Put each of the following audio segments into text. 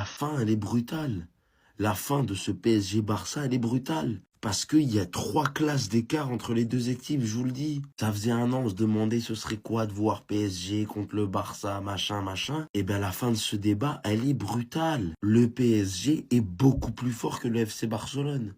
fin, elle est brutale. La fin de ce PSG-Barça, elle est brutale. Parce qu'il y a 3 classes d'écart entre les deux équipes, je vous le dis. Ça faisait un an, on se demandait ce serait quoi de voir PSG contre le Barça, machin, machin. Et bien la fin de ce débat, elle est brutale. Le PSG est beaucoup plus fort que le FC Barcelone.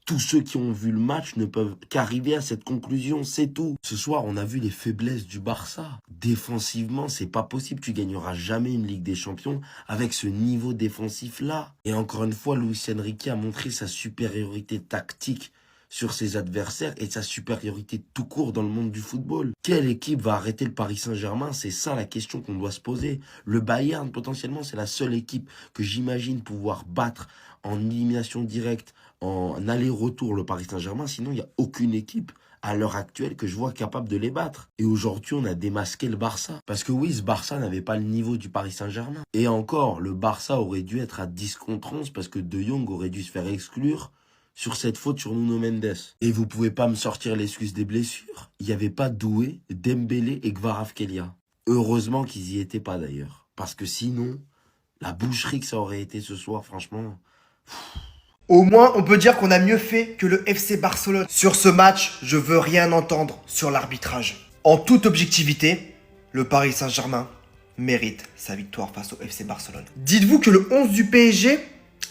Tous ceux qui ont vu le match ne peuvent qu'arriver à cette conclusion, c'est tout. Ce soir, on a vu les faiblesses du Barça. Défensivement, c'est pas possible. Tu gagneras jamais une Ligue des Champions avec ce niveau défensif-là. Et encore une fois, Luis Enrique a montré sa supériorité tactique sur ses adversaires et sa supériorité tout court dans le monde du football. Quelle équipe va arrêter le Paris Saint-Germain? C'est ça la question qu'on doit se poser. Le Bayern, potentiellement, c'est la seule équipe que j'imagine pouvoir battre en élimination directe, en aller-retour le Paris Saint-Germain. Sinon, il n'y a aucune équipe à l'heure actuelle que je vois capable de les battre. Et aujourd'hui, on a démasqué le Barça. Parce que oui, ce Barça n'avait pas le niveau du Paris Saint-Germain. Et encore, le Barça aurait dû être à 10 contre 11 parce que De Jong aurait dû se faire exclure sur cette faute sur Nuno Mendes. Et vous pouvez pas me sortir l'excuse des blessures. Il n'y avait pas Doué, Dembélé et Kvaratskhelia. Heureusement qu'ils y étaient pas d'ailleurs. Parce que sinon, la boucherie que ça aurait été ce soir, franchement... Au moins, on peut dire qu'on a mieux fait que le FC Barcelone. Sur ce match, je veux rien entendre sur l'arbitrage. En toute objectivité, le Paris Saint-Germain mérite sa victoire face au FC Barcelone. Dites-vous que le 11 du PSG,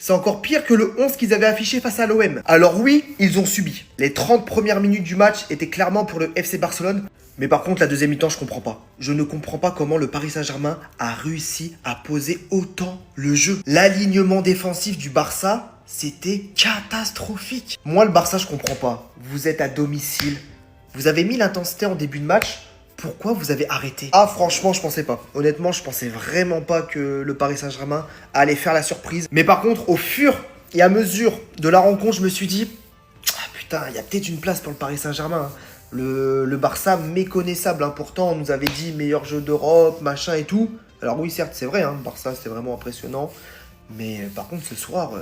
c'est encore pire que le 11 qu'ils avaient affiché face à l'OM. Alors oui, ils ont subi. Les 30 premières minutes du match étaient clairement pour le FC Barcelone. Mais par contre, la deuxième mi-temps, je comprends pas. Je ne comprends pas comment le Paris Saint-Germain a réussi à poser autant le jeu. L'alignement défensif du Barça, c'était catastrophique. Moi, le Barça, je comprends pas. Vous êtes à domicile. Vous avez mis l'intensité en début de match. Pourquoi vous avez arrêté? Ah, franchement, je pensais pas. Honnêtement, je pensais vraiment pas que le Paris Saint-Germain allait faire la surprise. Mais par contre, au fur et à mesure de la rencontre, je me suis dit, ah putain, il y a peut-être une place pour le Paris Saint-Germain. Le Barça méconnaissable, pourtant on nous avait dit meilleur jeu d'Europe, machin et tout. Alors oui, certes, c'est vrai, le Barça c'était vraiment impressionnant. Mais par contre, ce soir,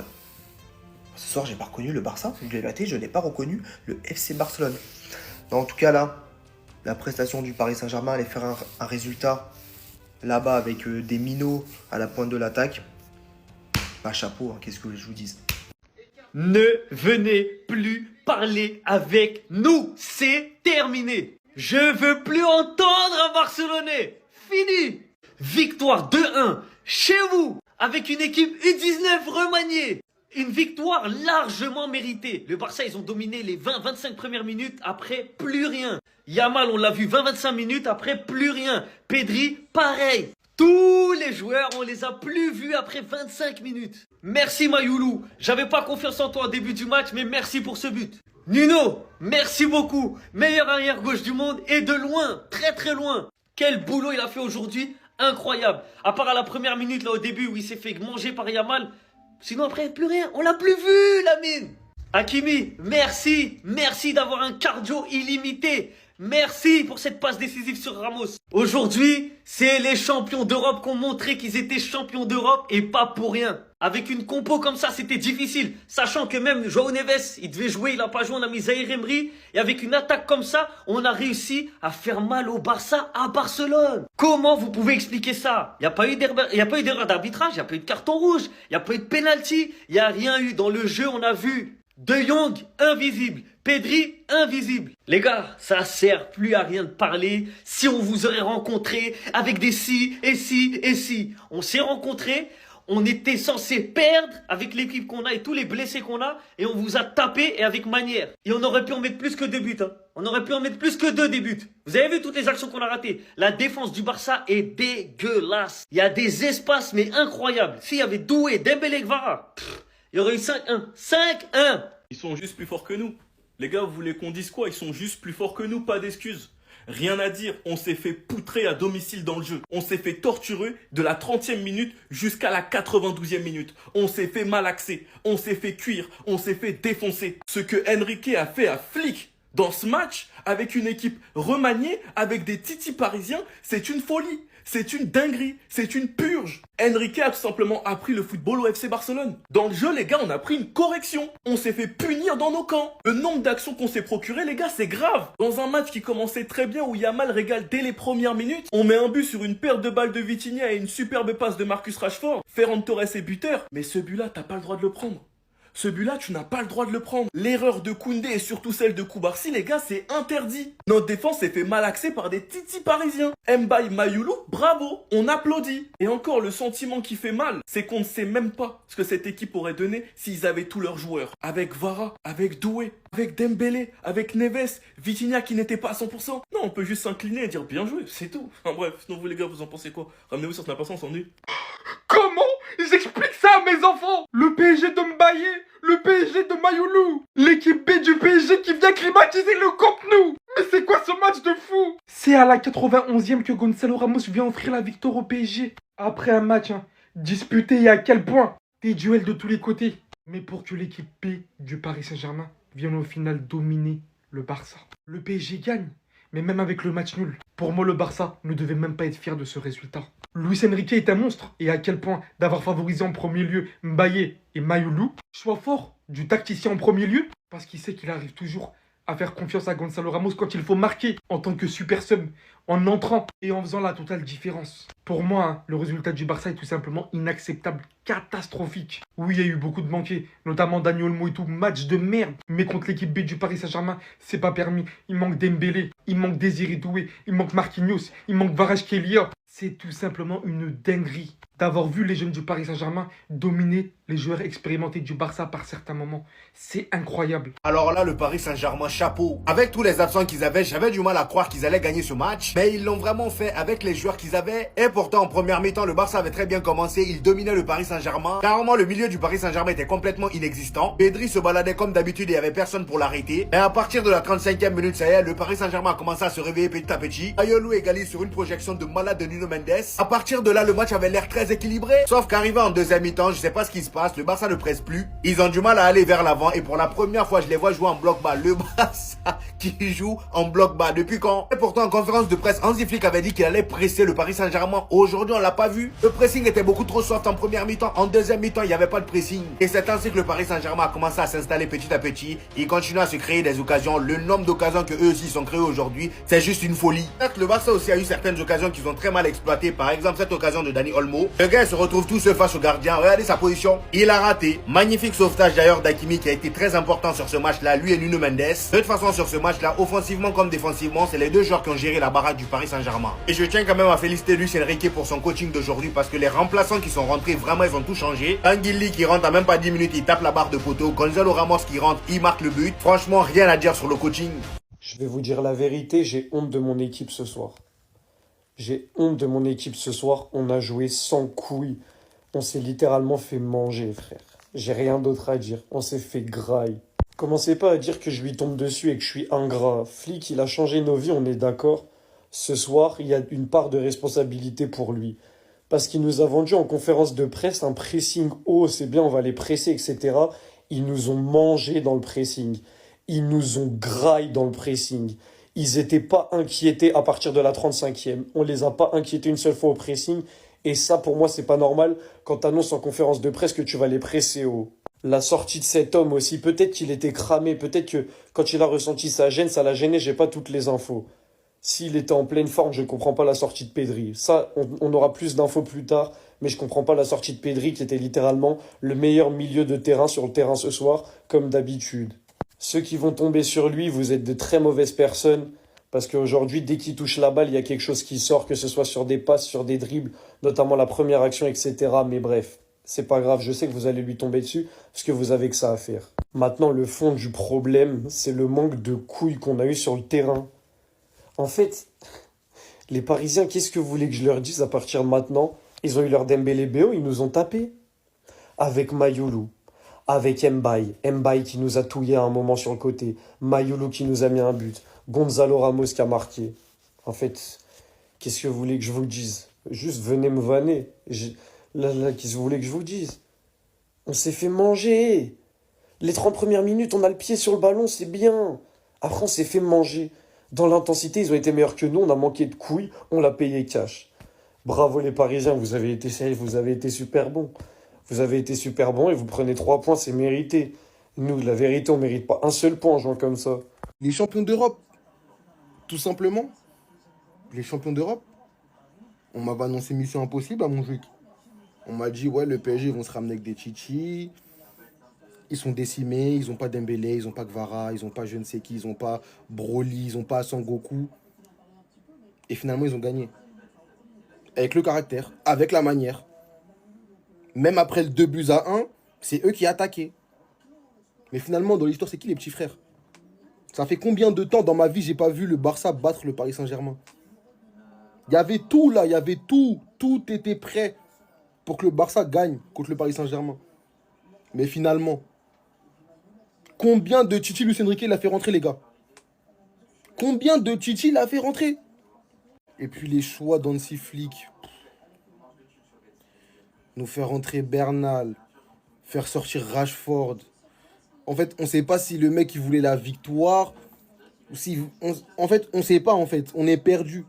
j'ai pas reconnu le Barça. Je n'ai pas reconnu le FC Barcelone. Donc, en tout cas, là, la prestation du Paris Saint-Germain allait faire un résultat là-bas avec des minots à la pointe de l'attaque. Bah, chapeau, qu'est-ce que je vous dise. Ne venez plus parler avec nous. C'est terminé. Je veux plus entendre un Barcelonais. Fini. Victoire 2-1 chez vous avec une équipe U19 remaniée. Une victoire largement méritée. Le Barça, ils ont dominé les 20-25 premières minutes. Après, plus rien. Yamal, on l'a vu 20-25 minutes. Après, plus rien. Pedri, pareil. Tous les joueurs, on les a plus vus après 25 minutes. Merci Mayoulou. J'avais pas confiance en toi au début du match, mais merci pour ce but. Nuno, merci beaucoup. Meilleur arrière-gauche du monde et de loin, très très loin. Quel boulot il a fait aujourd'hui. Incroyable. À part à la première minute, là au début, où il s'est fait manger par Yamal. Sinon après, plus rien. On l'a plus vu, Lamine. Hakimi, merci. Merci d'avoir un cardio illimité. Merci pour cette passe décisive sur Ramos. Aujourd'hui, c'est les champions d'Europe qui ont montré qu'ils étaient champions d'Europe et pas pour rien. Avec une compo comme ça, c'était difficile. Sachant que même João Neves, il devait jouer, il n'a pas joué, on a mis Zaïre Emery. Et avec une attaque comme ça, on a réussi à faire mal au Barça à Barcelone. Comment vous pouvez expliquer ça? Il n'y a pas eu d'erreur d'arbitrage, il n'y a pas eu de carton rouge, il n'y a pas eu de penalty, il n'y a rien eu. Dans le jeu, on a vu De Jong, invisible. Pedri, invisible. Les gars, ça sert plus à rien de parler. Si on vous aurait rencontré avec des si et si et si. On s'est rencontrés, on était censé perdre avec l'équipe qu'on a et tous les blessés qu'on a. Et on vous a tapé et avec manière. Et on aurait pu en mettre plus que 2 buts. On aurait pu en mettre plus que 2 des buts. Vous avez vu toutes les actions qu'on a ratées. La défense du Barça est dégueulasse. Il y a des espaces mais incroyables. S'il y avait Doué, Dembélé, Kvara, il y aurait eu 5-1. 5-1. Ils sont juste plus forts que nous. Les gars, vous voulez qu'on dise quoi? Ils sont juste plus forts que nous, pas d'excuses. Rien à dire, on s'est fait poutrer à domicile dans le jeu. On s'est fait torturer de la 30e minute jusqu'à la 92e minute. On s'est fait malaxer, on s'est fait cuire, on s'est fait défoncer. Ce que Enrique a fait à Flick dans ce match, avec une équipe remaniée, avec des titis parisiens, c'est une folie. C'est une dinguerie, c'est une purge. Enrique a tout simplement appris le football au FC Barcelone. Dans le jeu, les gars, on a pris une correction. On s'est fait punir dans nos camps. Le nombre d'actions qu'on s'est procuré, les gars, c'est grave. Dans un match qui commençait très bien où Yamal régale dès les premières minutes, on met un but sur une paire de balles de Vitinha et une superbe passe de Marcus Rashford. Ferran Torres est buteur. Mais ce but-là, t'as pas le droit de le prendre. Ce but-là, tu n'as pas le droit de le prendre. L'erreur de Koundé et surtout celle de Koubarsi, les gars, c'est interdit. Notre défense s'est fait malaxer par des titis parisiens. Mbaye, Mayoulou, bravo, on applaudit. Et encore, le sentiment qui fait mal, c'est qu'on ne sait même pas ce que cette équipe aurait donné s'ils avaient tous leurs joueurs. Avec Vara, avec Doué, avec Dembélé, avec Neves, Vitinha qui n'était pas à 100%. Non, on peut juste s'incliner et dire bien joué, c'est tout. Enfin bref, sinon vous les gars, vous en pensez quoi? Ramenez-vous sur Snapchat, on s'ennuie. Comment j'explique ça à mes enfants? Le PSG de Mbaye, le PSG de Mayoulou, l'équipe B du PSG qui vient climatiser le Camp Nou. Mais c'est quoi ce match de fou? C'est à la 91e que Gonzalo Ramos vient offrir la victoire au PSG. Après un match disputé et à quel point? Des duels de tous les côtés. Mais pour que l'équipe B du Paris Saint-Germain vienne au final dominer le Barça. Le PSG gagne, mais même avec le match nul. Pour moi, le Barça ne devait même pas être fier de ce résultat. Luis Enrique est un monstre, et à quel point d'avoir favorisé en premier lieu Mbaye et Mayoulou. Choix fort du tacticien en premier lieu, parce qu'il sait qu'il arrive toujours à faire confiance à Gonzalo Ramos quand il faut marquer en tant que super sub, en entrant et en faisant la totale différence. Pour moi, le résultat du Barça est tout simplement inacceptable, catastrophique. Oui, il y a eu beaucoup de manqués, notamment Dani Olmo et tout, match de merde. Mais contre l'équipe B du Paris Saint-Germain, c'est pas permis. Il manque Dembélé, il manque Désiré Doué, il manque Marquinhos, il manque Kvaratskhelia. C'est tout simplement une dinguerie d'avoir vu les jeunes du Paris Saint-Germain dominer les joueurs expérimentés du Barça par certains moments. C'est incroyable. Alors là, le Paris Saint-Germain, chapeau. Avec tous les absents qu'ils avaient, j'avais du mal à croire qu'ils allaient gagner ce match. Mais ils l'ont vraiment fait avec les joueurs qu'ils avaient. Et pourtant, en première mi-temps, le Barça avait très bien commencé. Il dominait le Paris Saint-Germain. Carrément, le milieu du Paris Saint-Germain était complètement inexistant. Pedri se baladait comme d'habitude et il n'y avait personne pour l'arrêter. Et à partir de la 35e minute, ça y est, le Paris Saint-Germain a commencé à se réveiller petit à petit. Ayolou égalise sur une projection de malade de Nuno Mendes. À partir de là, le match avait l'air très équilibré. Sauf qu'arrivé en deuxième mi-temps, je sais pas ce qui se passe. Le Barça ne presse plus. Ils ont du mal à aller vers l'avant. Et pour la première fois, je les vois jouer en bloc bas. Le Barça qui joue en bloc bas. Depuis quand? Et pourtant, en conférence de presse, Hansi Flick avait dit qu'il allait presser le Paris Saint-Germain. Aujourd'hui, on l'a pas vu. Le pressing était beaucoup trop soft en première mi-temps. En deuxième mi-temps, il n'y avait pas de pressing. Et c'est ainsi que le Paris Saint-Germain a commencé à s'installer petit à petit. Il continue à se créer des occasions. Le nombre d'occasions que eux aussi sont créés aujourd'hui, c'est juste une folie. Le Barça aussi a eu certaines occasions qu'ils ont très mal exploitées. Par exemple, cette occasion de Dani Olmo. Le gars se retrouve tout seul face au gardien. Regardez sa position. Il a raté. Magnifique sauvetage d'ailleurs d'Hakimi qui a été très important sur ce match-là. Lui et Nuno Mendes. De toute façon, sur ce match-là, offensivement comme défensivement, c'est les deux joueurs qui ont géré la baraque du Paris Saint-Germain. Et je tiens quand même à féliciter Luis Enrique pour son coaching d'aujourd'hui parce que les remplaçants qui sont rentrés, vraiment, ils ont tout changé. Anguilly qui rentre à même pas 10 minutes, il tape la barre de poteau. Gonzalo Ramos qui rentre, il marque le but. Franchement, rien à dire sur le coaching. Je vais vous dire la vérité, j'ai honte de mon équipe ce soir. J'ai honte de mon équipe ce soir. On a joué sans couilles. On s'est littéralement fait manger, frère. J'ai rien d'autre à dire. On s'est fait graille. Commencez pas à dire que je lui tombe dessus et que je suis ingrat. Flick, il a changé nos vies, on est d'accord. Ce soir, il y a une part de responsabilité pour lui. Parce qu'il nous a vendu en conférence de presse un pressing haut, c'est bien, on va les presser, etc. Ils nous ont mangé dans le pressing. Ils nous ont graillé dans le pressing. Ils n'étaient pas inquiétés à partir de la 35e. On les a pas inquiétés une seule fois au pressing. Et ça, pour moi, c'est pas normal quand tu annonces en conférence de presse que tu vas les presser haut. La sortie de cet homme aussi, peut-être qu'il était cramé, peut-être que quand il a ressenti sa gêne, ça l'a gêné, j'ai pas toutes les infos. S'il était en pleine forme, je comprends pas la sortie de Pedri. Ça, on aura plus d'infos plus tard, mais je comprends pas la sortie de Pedri qui était littéralement le meilleur milieu de terrain sur le terrain ce soir, comme d'habitude. Ceux qui vont tomber sur lui, vous êtes de très mauvaises personnes, parce qu'aujourd'hui, dès qu'il touche la balle, il y a quelque chose qui sort, que ce soit sur des passes, sur des dribbles, notamment la première action, etc. Mais bref, c'est pas grave, je sais que vous allez lui tomber dessus, parce que vous avez que ça à faire. Maintenant, le fond du problème, c'est le manque de couilles qu'on a eu sur le terrain. En fait, les Parisiens, qu'est-ce que vous voulez que je leur dise à partir de maintenant? Ils ont eu leur Dembélé BO, ils nous ont tapé. Avec Mayoulou, avec Mbaye qui nous a touillé à un moment sur le côté, Mayoulou qui nous a mis un but, Gonzalo Ramos qui a marqué. En fait, qu'est-ce que vous voulez que je vous dise? Juste venez me vanner. Là, qu'est-ce que vous voulez que je vous dise? On s'est fait manger. Les 30 premières minutes, on a le pied sur le ballon, c'est bien. Après, on s'est fait manger. Dans l'intensité, ils ont été meilleurs que nous, on a manqué de couilles, on l'a payé cash. Bravo les Parisiens, vous avez été super bons. Vous avez été super bons et vous prenez 3 points, c'est mérité. Nous, la vérité, on mérite pas un seul point en jouant comme ça. Les champions d'Europe, tout simplement. Les champions d'Europe. On m'avait annoncé mission impossible à mon jeu. On m'a dit, ouais, le PSG, ils vont se ramener avec des chichis. Ils sont décimés, ils n'ont pas Dembélé, ils n'ont pas Kvara, ils n'ont pas je ne sais qui, ils n'ont pas Broly, ils n'ont pas Sangoku. Et finalement, ils ont gagné. Avec le caractère, avec la manière. Même après le 2-1, c'est eux qui attaquaient. Mais finalement, dans l'histoire, c'est qui les petits frères? Ça fait combien de temps dans ma vie j'ai pas vu le Barça battre le Paris Saint-Germain? Il y avait tout là, il y avait tout. Tout était prêt pour que le Barça gagne contre le Paris Saint-Germain. Mais finalement, combien de Titi Luis Enrique l'a fait rentrer, les gars? Combien de Titi l'a fait rentrer? Et puis les choix d'Hansi Flick. Nous faire rentrer Bernal, faire sortir Rashford. En fait, on ne sait pas si le mec il voulait la victoire. Ou si, en fait, on ne sait pas, en fait. On est perdu.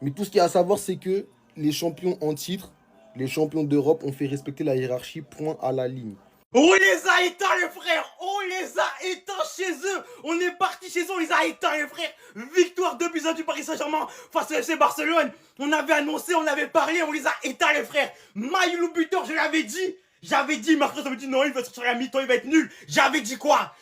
Mais tout ce qu'il y a à savoir, c'est que les champions en titre, les champions d'Europe ont fait respecter la hiérarchie point à la ligne. On les a éteints les frères. On les a éteints chez eux. On est parti chez eux, on les a éteints les frères. Victoire 2-1 du Paris Saint-Germain face au FC Barcelone. On avait annoncé, on avait parlé, on les a éteints les frères. Maïlou buteur, je l'avais dit. J'avais dit, Marcos avait dit non, il va sortir à la mi-temps, il va être nul. J'avais dit quoi?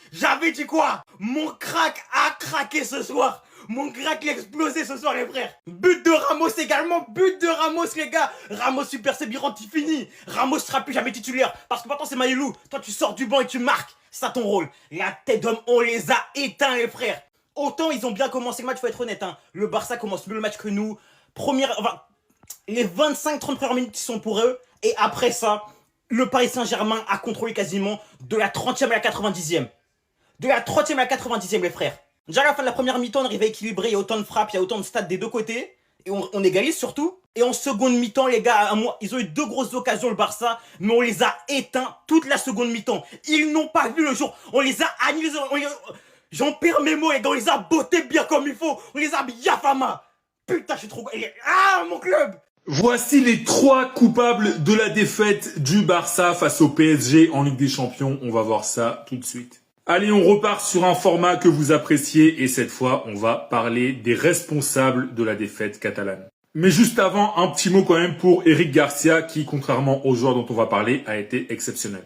Mon crack a craqué ce soir. Mon crack l'a explosé ce soir les frères. But de Ramos également, but de Ramos les gars. Ramos super Sébiranti fini. Ramos sera plus jamais titulaire parce que maintenant c'est Maïlou. Toi tu sors du banc et tu marques. C'est ça ton rôle. La tête d'homme, on les a éteints les frères. Autant ils ont bien commencé le match, faut être honnête. Hein. Le Barça commence mieux le match que nous. Les 25-30 premières minutes sont pour eux. Et après ça, le Paris Saint-Germain a contrôlé quasiment de la 30e à la 90e. De la 30e à la 90e les frères. Déjà à la fin de la première mi-temps, on arrive à équilibrer, il y a autant de frappes, il y a autant de stats des deux côtés. Et on égalise surtout. Et en seconde mi-temps, les gars, ils ont eu 2 grosses occasions, le Barça, mais on les a éteints toute la seconde mi-temps. Ils n'ont pas vu le jour. On les a annulés. J'en perds mes mots, les gars, on les a bottés bien comme il faut. On les a bien fama. Putain, je suis trop... Ah, mon club! Voici les 3 coupables de la défaite du Barça face au PSG en Ligue des Champions. On va voir ça tout de suite. Allez, on repart sur un format que vous appréciez et cette fois, on va parler des responsables de la défaite catalane. Mais juste avant, un petit mot quand même pour Eric Garcia qui, contrairement aux joueurs dont on va parler, a été exceptionnel.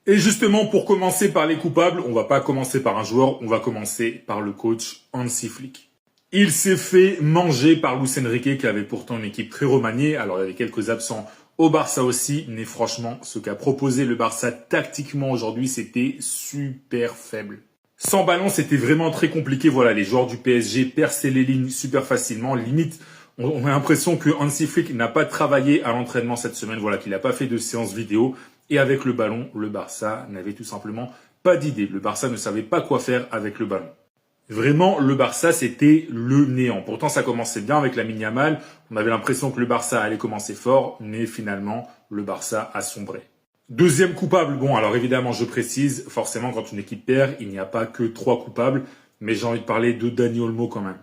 Et justement, pour commencer par les coupables, on va pas commencer par un joueur, on va commencer par le coach Hansi Flick. Il s'est fait manger par Luis Enrique qui avait pourtant une équipe très remaniée, alors il y avait quelques absents au Barça aussi, mais franchement, ce qu'a proposé le Barça tactiquement aujourd'hui, c'était super faible. Sans ballon, c'était vraiment très compliqué. Voilà, les joueurs du PSG perçaient les lignes super facilement. Limite, on a l'impression que Hansi Flick n'a pas travaillé à l'entraînement cette semaine. Voilà, qu'il n'a pas fait de séance vidéo. Et avec le ballon, le Barça n'avait tout simplement pas d'idée. Le Barça ne savait pas quoi faire avec le ballon. Vraiment, le Barça, c'était le néant. Pourtant, ça commençait bien avec Lamine Yamal. On avait l'impression que le Barça allait commencer fort, mais finalement, le Barça a sombré. Deuxième coupable, bon, alors évidemment, je précise, forcément, quand une équipe perd, il n'y a pas que 3 coupables, mais j'ai envie de parler de Dani Olmo quand même.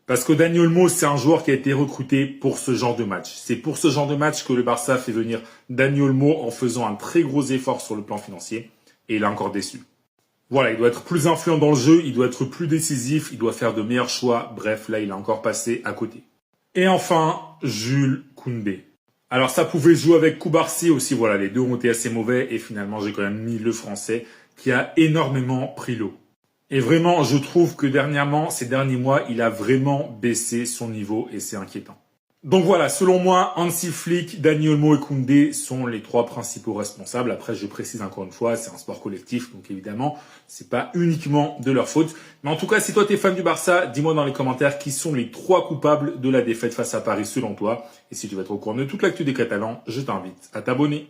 Parce que Dani Olmo, c'est un joueur qui a été recruté pour ce genre de match. C'est pour ce genre de match que le Barça fait venir Dani Olmo en faisant un très gros effort sur le plan financier, et il a encore déçu. Voilà, il doit être plus influent dans le jeu, il doit être plus décisif, il doit faire de meilleurs choix. Bref, là, il a encore passé à côté. Et enfin, Jules Koundé. Alors, ça pouvait jouer avec Koubarsi aussi. Voilà, les deux ont été assez mauvais. Et finalement, j'ai quand même mis le Français qui a énormément pris l'eau. Et vraiment, je trouve que dernièrement, ces derniers mois, il a vraiment baissé son niveau et c'est inquiétant. Donc voilà, selon moi, Hansi Flick, Dani Olmo et Koundé sont les 3 principaux responsables. Après, je précise encore une fois, c'est un sport collectif, donc évidemment, c'est pas uniquement de leur faute. Mais en tout cas, si toi t'es fan du Barça, dis-moi dans les commentaires qui sont les 3 coupables de la défaite face à Paris selon toi. Et si tu veux être au courant de toute l'actu des Catalans, je t'invite à t'abonner.